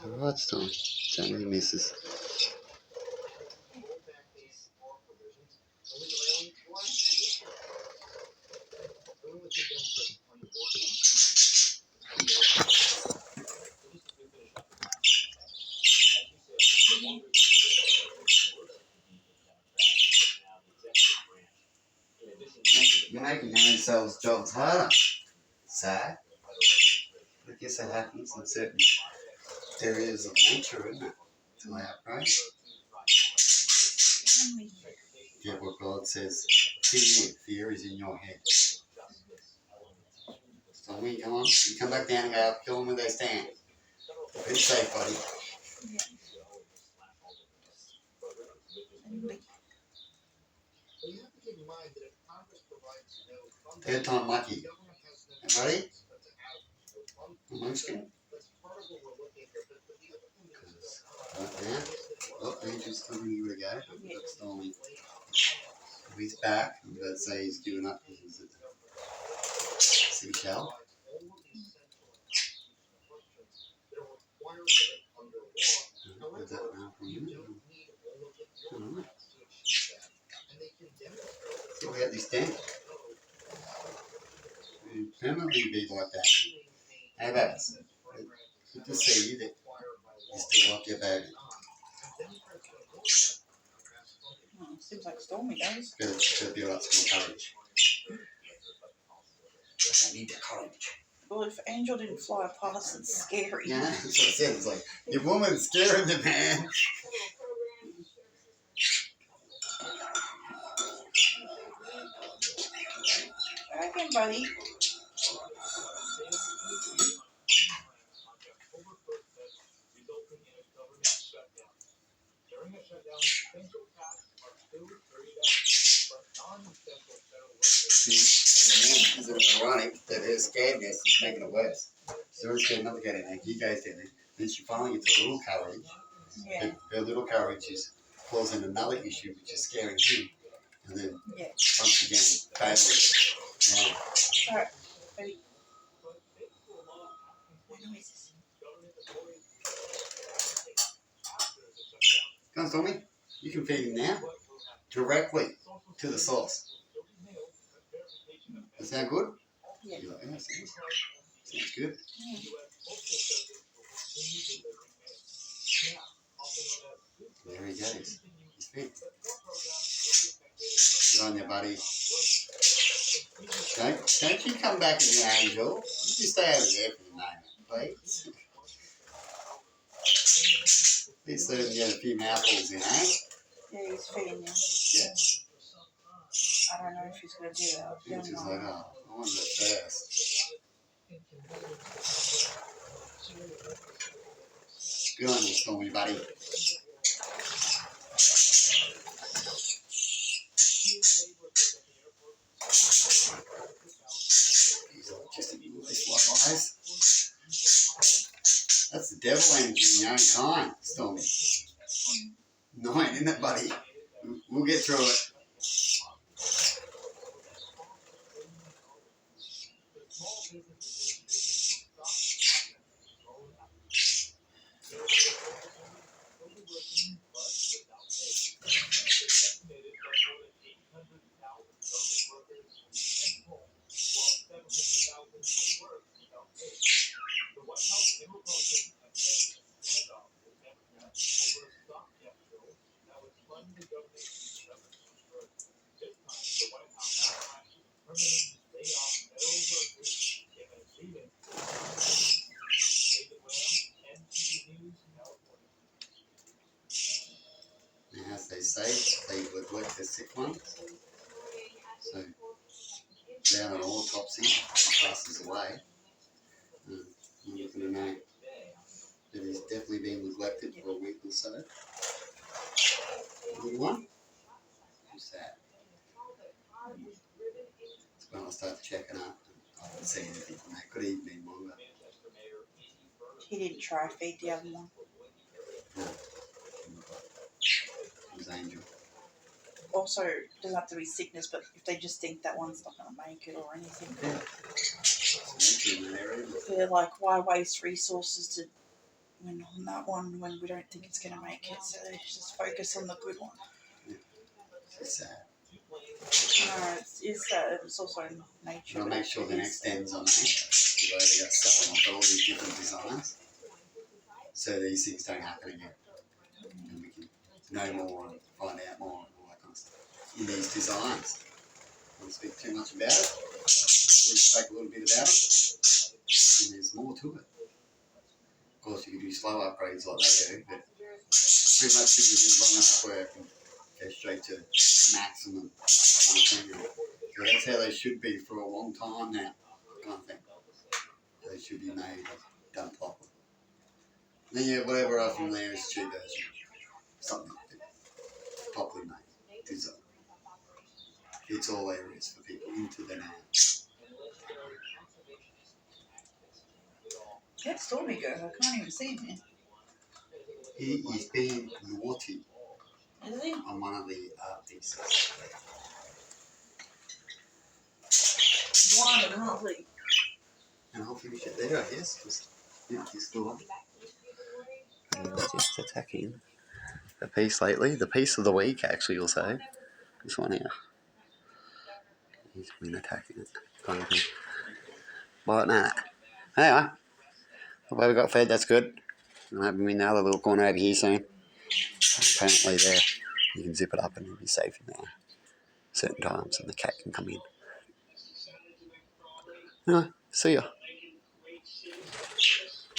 Alright, Storm. Don't really misses. You're making yourselves jobs harder. Sad. I guess that happens in certain areas of nature, isn't it? Till they outbreak. Yeah, what God says. Fear is in your head. So when you come on, you come back down and go up, kill them where they stand. Be safe, buddy. Third time lucky. Buddy? Munchkin? Right now. Oh, Angel's still going to give it a go. Got Stormy. If he's back, I'm going to say he's given up because he's at Seashell. Where's that now from you? Alright. So we have this tank. We'll permanently be like that. How about it? Good to see you that you still like your baby. Seems like Stormy does. Gotta build up some courage. I need the courage. Well, if Angel didn't fly past, it's scary. Yeah, that's what I said. It's like, your woman's scaring the man. Try again, buddy. Is it ironic that her scaredness is making it worse? She's already scared not to get in there. He goes down there. Then she finally gets a little courage. Yeah. Her little courage is causing another issue, which is scaring him. And then once again, badly. Yeah. Alright, ready. What noise is it? Come on, Tommy. You can feed him now. Directly to the source. Does that sound good? Yeah. You're like, yeah, sounds good. There he goes. He's fit. Good on you, buddy. Don't you come back as an angel. You just stay over there for the moment, please. At least let him get a few mouthfuls in, eh? Yeah, he's feeding you. Yeah. I don't know if he's going to do that. It's just like, oh, I want that first. Good on you, Stormy, buddy. He's all just a little bit like eyes. That's the devil energy in your own kind, Stormy. 9, isn't it, buddy? We'll get through it. And as they say, they neglect the sick ones. So, without an autopsy, he passes away. You're looking to know that he's definitely been neglected for a week or so. Little one? Who's that? It's when I start checking up. I haven't seen anything from that. Could even be longer. He didn't try to feed the other one. Angel. Also, it doesn't have to be sickness, but if they just think that one's not going to make it or anything, In that area. they're like, why waste resources to win on that one when we don't think it's going to make it? So they just focus on the good one. It's sad. No, it's sad. It's also nature. I'll make sure the next ends are made. The way they got stuff on all these different designs. So these things don't happen again. And we can know more and find out more and all that kind of stuff in these designs. I won't speak too much about it. We'll speak a little bit about it. And there's more to it. Of course, you can do slow upgrades like they do, but pretty much think we can run up and go straight to maximum kind of thing. So that's how they should be for a long time now, kind of thing. They should be made, done properly. Then yeah, whatever else from there is cheap version. Something like that. Properly made. Design. It's all there is for people into the now. Where'd Stormy go? I can't even see him here. He is being naughty Is he? on one of the art pieces. Blind and lovely. And I'll finish it there, I guess, because he's still on. Just attacking the piece lately. The piece of the week, actually, you'll say. This one here. He's been attacking it, kind of thing. But nah. Anyway, the way we got fed, that's good. I'm having me another little corner over here soon. Apparently there, you can zip it up and it'll be safe in there certain times and the cat can come in. Anyway, see ya.